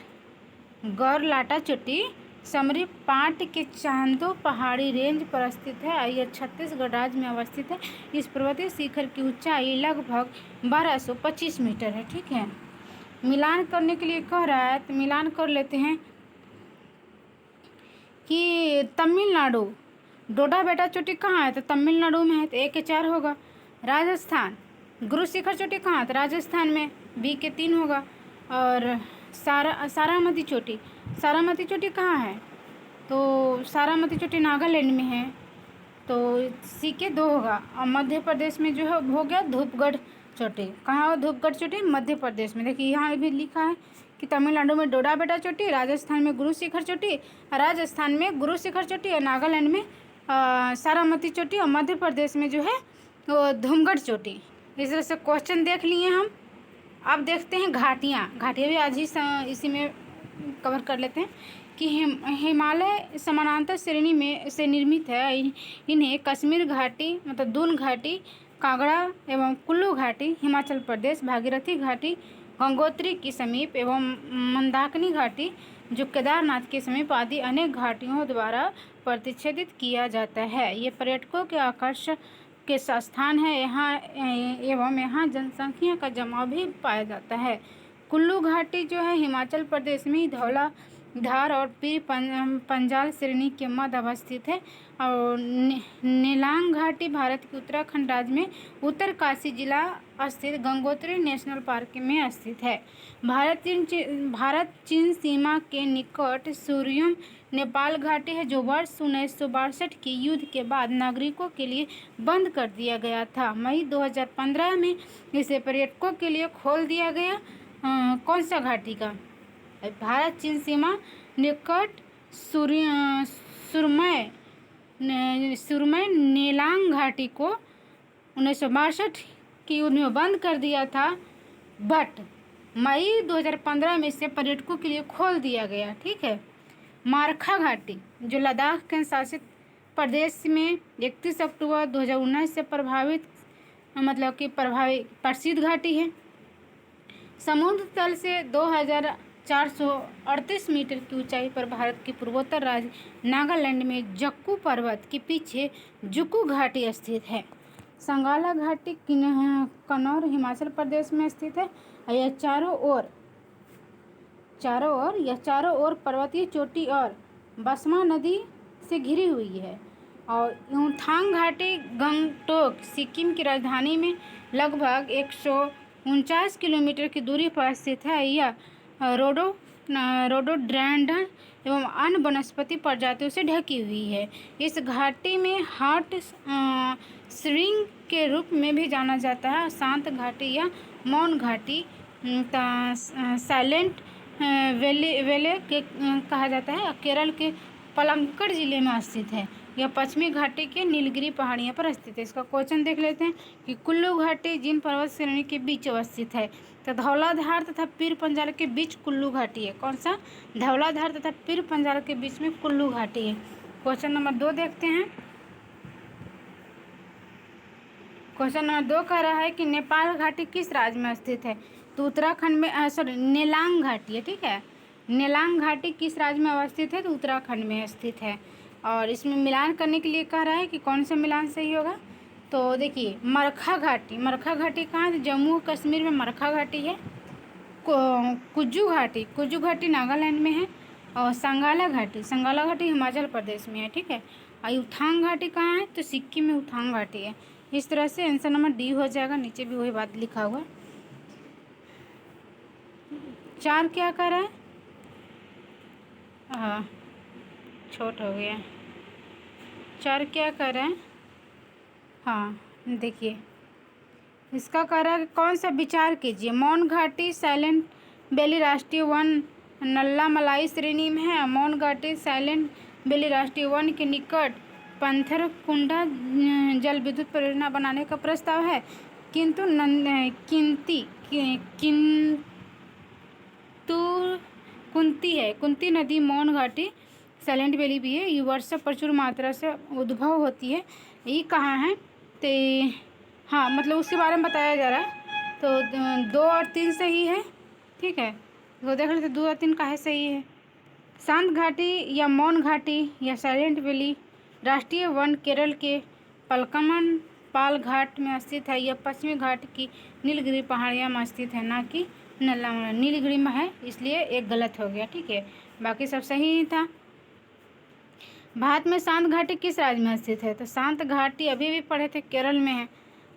गौरलाटा चोटी समरीपाट के चांदो पहाड़ी रेंज पर स्थित है। यह छत्तीसगढ़ राज्य में अवस्थित है। इस पर्वतीय शिखर की ऊंचाई लगभग 1225 मीटर है। ठीक है। मिलान करने के लिए कह रहा है तो मिलान कर लेते हैं कि तमिलनाडु डोडा बेटा चोटी कहाँ है। तो तमिलनाडु में है, तो A के 4 होगा। राजस्थान गुरु शिखर चोटी कहाँ है। तो राजस्थान में B के 3 होगा। और सारामती चोटी कहाँ है। तो सारामती चोटी नागालैंड में है, तो C के 2 होगा। और मध्य प्रदेश में जो है हो गया धूपगढ़ चोटी। कहाँ हो धूपगढ़ चोटी। मध्य प्रदेश में। देखिए यहाँ भी लिखा है कि तमिलनाडु में डोडा बेटा चोटी, राजस्थान में गुरु शिखर चोटी, राजस्थान में गुरु शिखर चोटी और नागालैंड में सारामती चोटी और मध्य प्रदेश में जो है वो धूपगढ़ चोटी। इस तरह से क्वेश्चन देख लिए हम। अब देखते हैं घाटियाँ भी आज ही इसी में कवर कर लेते हैं कि हिमालय समानांतर श्रेणी में से निर्मित है। इन्हें कश्मीर घाटी मतलब दून घाटी, कांगड़ा एवं कुल्लू घाटी, हिमाचल प्रदेश, भागीरथी घाटी गंगोत्री के समीप एवं मंदाकिनी घाटी जो केदारनाथ के समीप आदि अनेक घाटियों द्वारा प्रतिच्छेदित किया जाता है। ये पर्यटकों के आकर्षण के स्थान है यहाँ एवं यहाँ जनसंख्या का जमाव भी पाया जाता है। कुल्लू घाटी जो है हिमाचल प्रदेश में धौला धार और पीर पंजाल श्रेणी के मध्य अवस्थित है। और नीलांग घाटी भारत के उत्तराखंड राज्य में उत्तरकाशी जिला स्थित गंगोत्री नेशनल पार्क में स्थित है। भारत चीन सीमा के निकट सूर्यम नेपाल घाटी है जो वर्ष 1962 के युद्ध के बाद नागरिकों के लिए बंद कर दिया गया था। मई 2015 में इसे पर्यटकों के लिए खोल दिया गया। कौन सा घाटी का। भारत चीन सीमा निकट सुरमय नीलांग घाटी को 1962 के युद्ध में बंद कर दिया था, बट मई 2015 में इसे पर्यटकों के लिए खोल दिया गया। ठीक है। मारखा घाटी जो लद्दाख के शासित प्रदेश में 31 अक्टूबर 2019 से प्रसिद्ध घाटी है। समुद्र तल से 2438 मीटर की ऊंचाई पर भारत के पूर्वोत्तर राज्य नागालैंड में जक्कू पर्वत के पीछे जुकू घाटी स्थित है। संगाला घाटी कन्नौर हिमाचल प्रदेश में स्थित है। यह चारों ओर चारों ओर पर्वतीय चोटी और बसमा नदी से घिरी हुई है। और यूमथांग घाटी गंगटोक सिक्किम की राजधानी में लगभग 149 किलोमीटर की दूरी पर स्थित है। यह रोडोडेंड्रन एवं अन्य वनस्पति प्रजातियों से ढकी हुई है। इस घाटी में हॉट स्प्रिंग के रूप में भी जाना जाता है। शांत घाटी या मौन घाटी साइलेंट वैली के कहा जाता है। केरल के पलक्कड़ जिले में स्थित है। यह पश्चिमी घाटी के नीलगिरी पहाड़ियों पर स्थित है। इसका क्वेश्चन देख लेते हैं कि कुल्लू घाटी जिन पर्वत श्रेणी के बीच अवस्थित है। तो धौलाधार तथा पीर पंजाल के बीच कुल्लू घाटी है। कौन सा? धौलाधार तथा पीर पंजाल के बीच में कुल्लू घाटी है। क्वेश्चन नंबर 2 देखते हैं। क्वेश्चन नंबर 2 कह रहा है कि नेपाल घाटी किस राज्य में स्थित है? तो उत्तराखंड में नेलांग घाटी है। ठीक है, नेलांग घाटी किस राज्य में अवस्थित है? तो उत्तराखंड में स्थित है। और इसमें मिलान करने के लिए कह रहा है कि कौन सा मिलान सही होगा। तो देखिए, मरखा घाटी कहाँ है? जम्मू कश्मीर में मरखा घाटी है। कुज्जू घाटी नागालैंड में है। और संगाला घाटी हिमाचल प्रदेश में है। ठीक है, और युथांग घाटी कहाँ है? तो सिक्किम में युथांग घाटी है। इस तरह से आंसर नंबर डी हो जाएगा। नीचे भी वही बात लिखा हुआ है। 4 क्या कर रहा है? हाँ, छोट हो गया। 4 क्या कर रहे हैं? हाँ, देखिए, इसका कह रहा है कौन सा विचार कीजिए। मौन घाटी साइलेंट वैली राष्ट्रीय वन नल्ला मलाई श्रेणी में है। मौन घाटी साइलेंट वैली राष्ट्रीय वन के निकट पंथरकुंडा जल विद्युत परियोजना बनाने का प्रस्ताव है, किंतु कुंती नदी मौन घाटी साइलेंट वैली भी है। ये वर्षा प्रचुर मात्रा से उद्भव होती है। ये कहाँ है? तो हाँ, मतलब उसके बारे में बताया जा रहा है। तो 2 और 3 सही है। ठीक है, तो देख लेते 2 और 3 काहे सही है। शांत घाटी या मौन घाटी या साइलेंट वैली राष्ट्रीय वन केरल के पलक्कम पाल घाट में स्थित है। यह पश्चिमी घाट की नीलगिरी पहाड़ियाँ में स्थित है, ना कि नल्ला नीलगिरी में है, इसलिए एक गलत हो गया। ठीक है, बाकी सब सही ही था। भारत में शांत घाटी किस राज्य में स्थित है? तो शांत घाटी अभी भी पढ़े थे, केरल में है।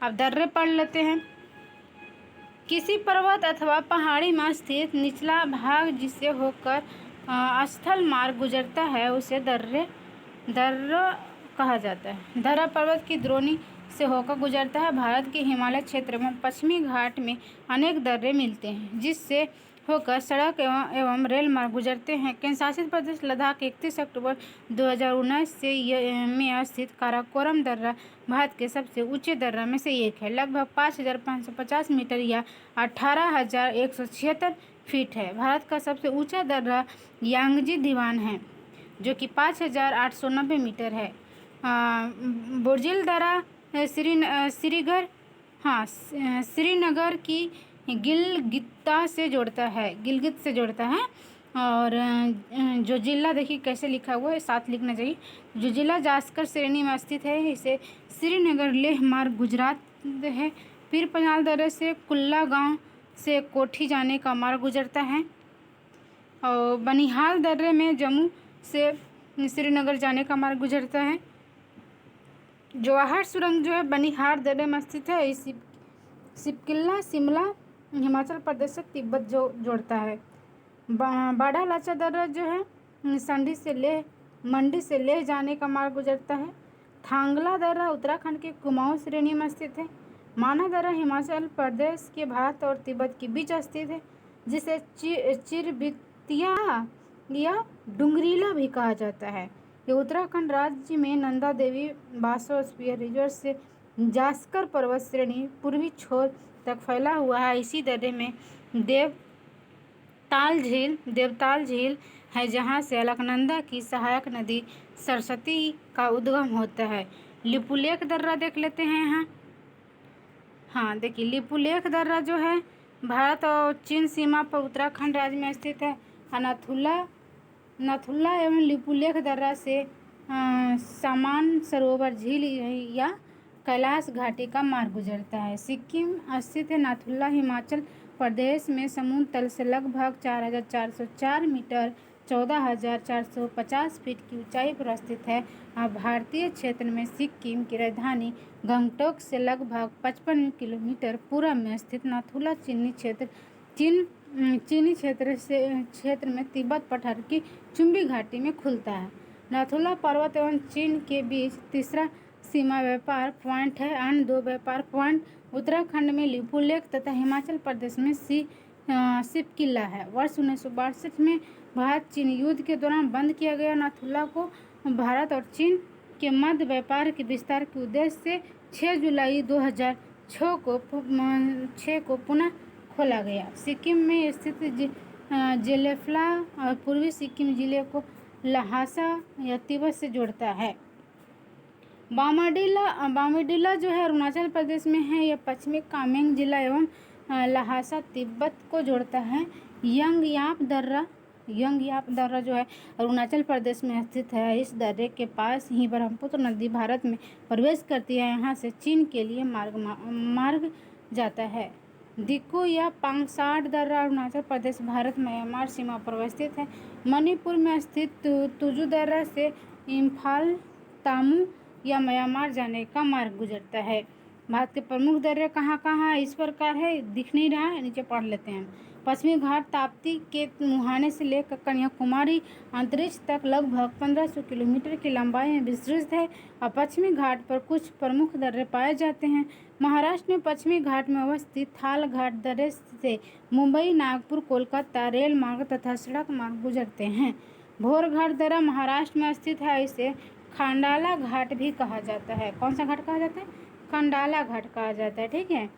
अब दर्रे पढ़ लेते हैं। किसी पर्वत अथवा पहाड़ी में स्थित निचला भाग जिससे होकर स्थल मार्ग गुजरता है उसे दर्रा कहा जाता है। दर्रा पर्वत की द्रोणी से होकर गुजरता है। भारत के हिमालय क्षेत्र में पश्चिमी घाट में अनेक दर्रे मिलते हैं जिससे होकर सड़क एवं रेल मार्ग गुजरते हैं। केंद्र शासित प्रदेश लद्दाख 31 अक्टूबर 2019 में स्थित काराकोरम दर्रा भारत के सबसे ऊंचे दर्रा में से एक है। लगभग 5,550 मीटर या 18,176 फीट है। भारत का सबसे ऊंचा दर्रा यांगजी दीवान है जो कि 5,890 मीटर है। बुर्जिल दर्रा श्रीनगर की गिलगित से जोड़ता है। और जो जिला देखिए कैसे लिखा हुआ है, साथ लिखना चाहिए। जो जिला जास्कर श्रेणी में स्थित है, इसे श्रीनगर लेह मार्ग गुजरात है। पीर पंजाल दर्रे से कुल्ला गांव से कोठी जाने का मार्ग गुजरता है। और बनिहाल दर्रे में जम्मू से श्रीनगर जाने का मार्ग गुजरता है। जवाहर सुरंग जो है बनिहाल दर्रे में स्थित है। सिपकिल्ला शिमला हिमाचल प्रदेश से तिब्बत जोड़ता है। बाड़ा लाचा दर्रा जो है मंडी से लेह जाने का मार्ग गुजरता है। थांगला दर्रा उत्तराखंड के कुमाऊं श्रेणी में स्थित है। माना दर्रा हिमाचल प्रदेश के भारत और तिब्बत के बीच स्थित है, जिसे चिरबितिया या डुंगरीला भी कहा जाता है। ये उत्तराखंड राज्य में नंदा देवी बायोस्फीयर रिजर्व से जास्कर पर्वत श्रेणी पूर्वी छोर तक फैला हुआ है। इसी दर्रे में देवताल झील है, जहाँ से अलकनंदा की सहायक नदी सरस्वती का उद्गम होता है। लिपुलेख दर्रा देख लेते हैं यहाँ। हाँ, देखिए, लिपुलेख दर्रा जो है भारत और चीन सीमा पर उत्तराखंड राज्य में स्थित है। नथुला एवं लिपुलेख दर्रा से समान सरोवर झील या कैलाश घाटी का मार्ग गुजरता है। सिक्किम स्थित है। नाथुला हिमाचल प्रदेश में समुद्र तल से लगभग 4,404 मीटर 14,450 फीट की ऊंचाई पर स्थित है। भारतीय क्षेत्र में सिक्किम की राजधानी गंगटोक से लगभग 55 किलोमीटर पूर्व में स्थित नाथुला चीनी क्षेत्र में तिब्बत पठार की चुंबी घाटी में खुलता है। नाथुला पर्वत एवं चीन के बीच तीसरा सीमा व्यापार पॉइंट है। अन्य दो व्यापार पॉइंट उत्तराखंड में लिपुलेख तथा हिमाचल प्रदेश में सिपकिला है। वर्ष 1962 में भारत चीन युद्ध के दौरान बंद किया गया नाथुला को भारत और चीन के मध्य व्यापार के विस्तार के उद्देश्य से 6 जुलाई 2006 को पुनः खोला गया। सिक्किम में स्थित जेलेफला और पूर्वी सिक्किम जिले को लहासा या तिब्बत से जोड़ता है। बामोडिला जो है अरुणाचल प्रदेश में है। यह पश्चिमी कामेंग जिला एवं लहासा तिब्बत को जोड़ता है। यंगयाप दर्रा जो है अरुणाचल प्रदेश में स्थित है। इस दर्रे के पास ही ब्रह्मपुत्र नदी भारत में प्रवेश करती है। यहाँ से चीन के लिए मार्ग जाता है। दिक्कू या पांगसाट दर्रा अरुणाचल प्रदेश भारत म्यांमार सीमा पर स्थित है। मणिपुर में स्थित तुजू दर्रा से इम्फाल तामू या म्यांमार जाने का मार्ग गुजरता है। भारत के प्रमुख दर्रे कहाँ इस प्रकार है, दिख नहीं रहा है, नीचे पढ़ लेते हैं। पश्चिमी घाट ताप्ती के मुहाने से लेकर कन्याकुमारी अंतरिक्ष तक लगभग 1500 किलोमीटर की लंबाई में विस्तृत है और पश्चिमी घाट पर कुछ प्रमुख दर्रे पाए जाते हैं। महाराष्ट्र में पश्चिमी घाट में अवस्थित थाल घाट दर्रे से मुंबई, नागपुर, कोलकाता रेल मार्ग तथा सड़क मार्ग गुजरते हैं। भोर घाट दर्रा महाराष्ट्र में स्थित है। इसे खंडाला घाट भी कहा जाता है। कौन सा घाट कहा जाता है? खंडाला घाट कहा जाता है। ठीक है।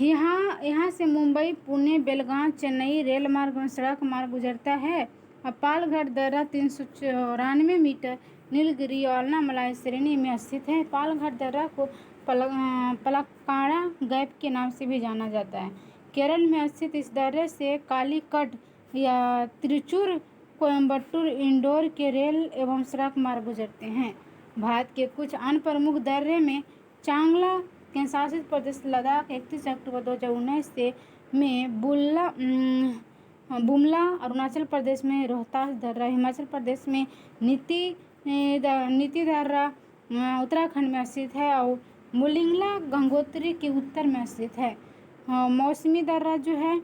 यहाँ से मुंबई, पुणे, बेलगाम, चेन्नई रेल मार्ग और सड़क मार्ग गुजरता है। पालघाट दर्रा 394 मीटर नीलगिरी और अन्नामलाई श्रेणी में स्थित है। पालघाट दर्रा को पलक्काड़ा गैप के नाम से भी जाना जाता है। केरल में स्थित इस दर्रे से कालीकट या त्रिचूर, कोयम्बटूर, इंदौर के रेल एवं सड़क मार्ग गुजरते हैं। भारत के कुछ अन्य प्रमुख दर्रे में चांगला केंद्र शासित प्रदेश लद्दाख 31 अक्टूबर 2019 से में बुमला अरुणाचल प्रदेश में रोहतास दर्रा हिमाचल प्रदेश में नीति दर्रा उत्तराखंड में स्थित है और मुलिंगला गंगोत्री के उत्तर में स्थित है। मौसमी दर्रा जो है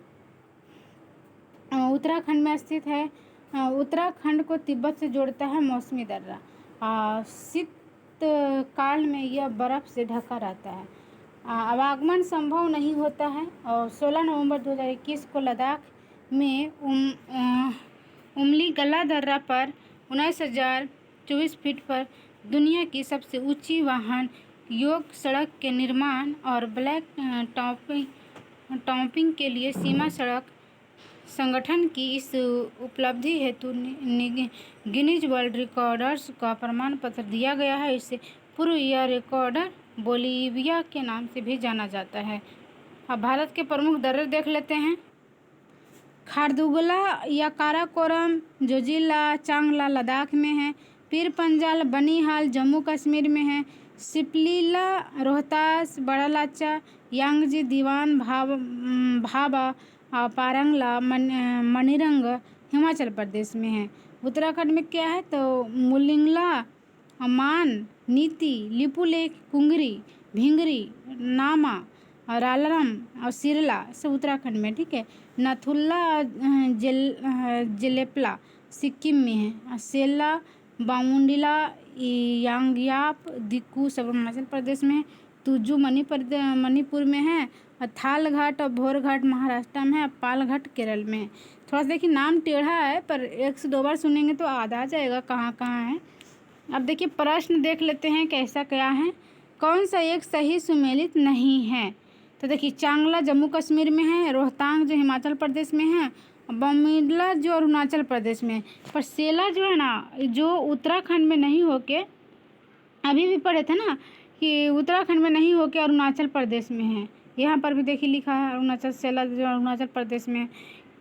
उत्तराखंड में स्थित है। उत्तराखंड को तिब्बत से जोड़ता है मौसमी दर्रा। शीत काल में यह बर्फ से ढका रहता है। आवागमन संभव नहीं होता है और 16 नवंबर 2021 को लद्दाख में उमली-गला दर्रा पर 19,024 फीट पर दुनिया की सबसे ऊंची वाहन योग सड़क के निर्माण और ब्लैक टॉपिंग के लिए सीमा सड़क संगठन की इस उपलब्धि हेतु गिनीज वर्ल्ड रिकॉर्ड्स का प्रमाण पत्र दिया गया है। इससे पूर्व यह रिकॉर्डर बोलिविया के नाम से भी जाना जाता है। अब भारत के प्रमुख दर्रे देख लेते हैं। खारदुगला या काराकोरम जोजिला चांगला लद्दाख में है। पीर पंजाल बनिहाल जम्मू कश्मीर में है। सिपलीला रोहतास, बड़ालाचा, यांगजी, दीवान भाबा, पारंगला मणिरंग हिमाचल प्रदेश में है। उत्तराखंड में क्या है तो मुलिंगला, मान, नीति, लिपुलेख, कुंगरी, भिंगरी, नामा, रालरम और सिरला सब उत्तराखंड में। ठीक है। नाथुला जेलेपला सिक्किम में है। सेला, बामुंडिला, यांगयाप, दिक्कू सब अरुणाचल प्रदेश में। तुजू मणिपुर में है। थाल घाट और भोर घाट महाराष्ट्र में है। पालघाट केरल में। थोड़ा सा देखिए नाम टेढ़ा है पर 1 से 2 बार सुनेंगे तो याद आ जाएगा कहाँ है। अब देखिए प्रश्न देख लेते हैं कैसा क्या है। कौन सा एक सही सुमेलित नहीं है? तो देखिए चांगला जम्मू कश्मीर में है। रोहतांग जो हिमाचल प्रदेश में है। बमिडला जो अरुणाचल प्रदेश में। पर सेला जो है ना जो उत्तराखंड में नहीं होके अभी भी पढ़े थे ना कि उत्तराखंड में नहीं होके अरुणाचल प्रदेश में है। यहाँ पर भी देखिए लिखा है अरुणाचल सेला जो अरुणाचल प्रदेश में है।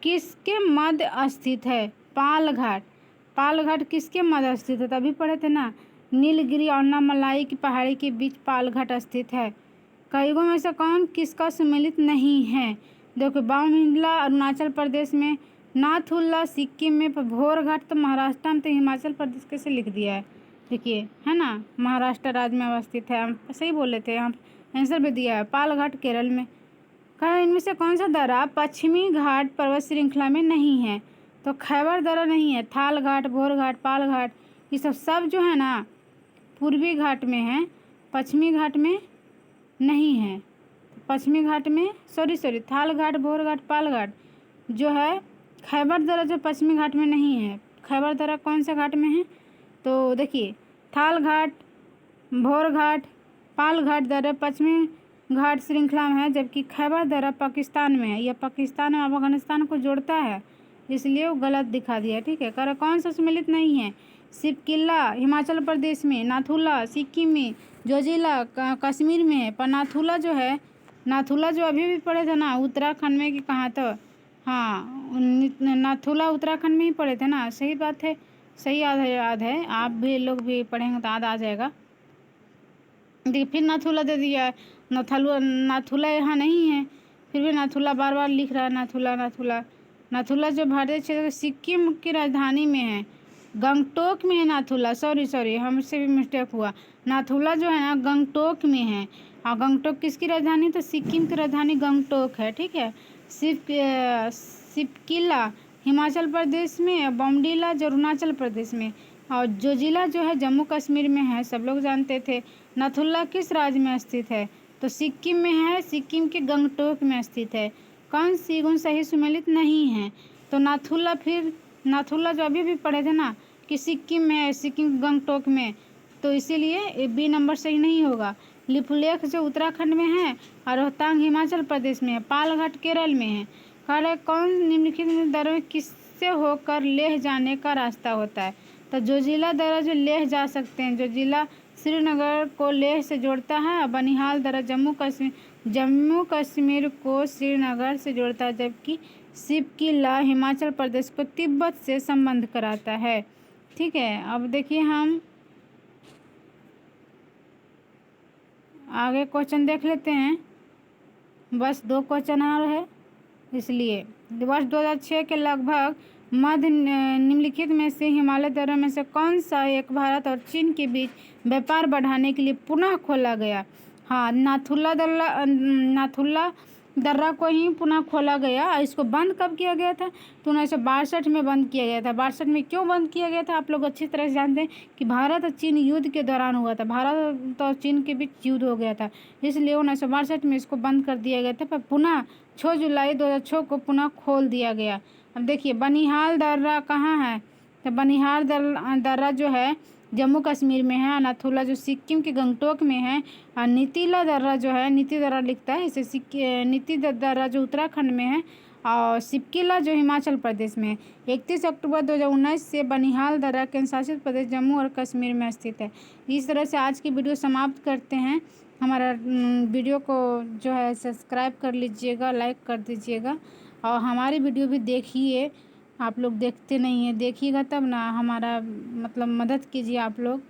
किसके मध्य स्थित है? पालघाट किसके मध्य स्थित है? तभी पढ़े थे ना। नीलगिरी और अन्नामलाई की पहाड़ी के बीच पालघाट स्थित है। कईगो में से कौन किसका सुमेलित नहीं है? देखो बावमिंडला अरुणाचल प्रदेश में, नाथुला सिक्किम में, भोरघाट तो महाराष्ट्र में, तो हिमाचल प्रदेश कैसे लिख दिया है, देखिए है ना, महाराष्ट्र राज्य में अवस्थित है। हम सही बोले थे, हम आंसर भी दिया है। पालघाट केरल में। कहा इनमें से कौन सा दर्रा पश्चिमी घाट पर्वत श्रृंखला में नहीं है, तो खैबर दर्रा नहीं है। थाल घाट, भोरघाट, पालघाट ये सब जो है ना पूर्वी घाट में है, पश्चिमी घाट में नहीं है। पश्चिमी घाट में सॉरी थाल घाट, भोरघाट, पालघाट जो है, खैबर दर्रा जो पश्चिमी घाट में नहीं है। खैबर दर्रा कौन से घाट में है, तो देखिए थाल घाट, भोरघाट, पालघाट दर्रा पश्चिमी घाट श्रृंखला में है, जबकि खैबर दर्रा पाकिस्तान में है। यह पाकिस्तान और अफगानिस्तान को जोड़ता है, इसलिए वो गलत दिखा दिया। ठीक है, कर कौन सा सम्मिलित नहीं है, सिपकिला हिमाचल प्रदेश में, नाथुला सिक्किम में, जोजिला कश्मीर में है। पर नाथुला जो है, नाथुला जो अभी भी पढ़े थे ना उत्तराखंड में, कि कहाँ तो, हाँ नाथुला उत्तराखंड में ही पढ़े थे ना, सही बात है, सही याद है। आप भी लोग भी पढ़ेंगे तो याद आ जाएगा। देखिए फिर नाथुला दे दिया है, नाथुला यहाँ नहीं है, फिर भी नाथुला बार बार लिख रहा है, नाथुला जो भारतीय क्षेत्र सिक्किम की राजधानी में है, गंगटोक में है नाथुला। सॉरी हमसे भी मिस्टेक हुआ, नाथुला जो है ना गंगटोक में है। और गंगटोक किसकी राजधानी, तो सिक्किम की राजधानी गंगटोक है। ठीक है, सिपकिला हिमाचल प्रदेश में, बॉमडिला जो अरुणाचल प्रदेश में, और जोजिला जो है जम्मू कश्मीर में है, सब लोग जानते थे। नाथुला किस राज्य में स्थित है, तो सिक्किम में है, सिक्किम के गंगटोक में स्थित है। कौन सी गुण सही सुमेलित नहीं है, तो नाथुला जो अभी भी पढ़े थे ना कि सिक्किम में है, सिक्किम गंगटोक में, तो इसीलिए बी नंबर सही नहीं होगा। लिपुलेख जो उत्तराखंड में है, और रोहतांग हिमाचल प्रदेश में है, पालघाट केरल में है। कार्य कौन निम्नलिखित में दर्रा किससे होकर लेह जाने का रास्ता होता है, तो जोजिला दर्रा जो लेह जा सकते हैं, जोजिला श्रीनगर को लेह से जोड़ता है, और बनिहाल दर्रा जम्मू कश्मीर को श्रीनगर से जोड़ता है, जबकि सिपकिला हिमाचल प्रदेश को तिब्बत से संबंध कराता है। ठीक है, अब देखिए हम आगे क्वेश्चन देख लेते हैं, बस 2 क्वेश्चन और है, इसलिए वर्ष 2006 के लगभग मध्य निम्नलिखित में से हिमालय दर्रों में से कौन सा एक भारत और चीन के बीच व्यापार बढ़ाने के लिए पुनः खोला गया। हाँ, नाथुला दर्रा को ही पुनः खोला गया। इसको बंद कब किया गया था, तो 1962 में बंद किया गया था। 62 में क्यों बंद किया गया था, आप लोग अच्छी तरह से जानते हैं कि भारत और चीन युद्ध के दौरान हुआ था, भारत और चीन के बीच युद्ध हो गया था, इसलिए 1962 में इसको बंद कर दिया गया था। पर पुनः 6 जुलाई 2006 को पुनः खोल दिया गया। अब देखिए बनिहाल दर्रा कहाँ है, तो बनिहाल दर्रा जो है जम्मू कश्मीर में है, नाथुला जो सिक्किम के गंगटोक में है, और नीतिला दर्रा जो है, नीति दर्रा लिखता है इसे, नीति दर्रा जो उत्तराखंड में है, और सिपकिला जो हिमाचल प्रदेश में है। 31 अक्टूबर 2019 से बनिहाल दर्रा केंद्र शासित प्रदेश जम्मू और कश्मीर में स्थित है। इस तरह से आज की वीडियो समाप्त करते हैं। हमारा वीडियो को जो है सब्सक्राइब कर लीजिएगा, लाइक कर दीजिएगा, और हमारी वीडियो भी देखिए। आप लोग देखते नहीं हैं, देखिएगा तब ना, हमारा मतलब मदद कीजिए आप लोग।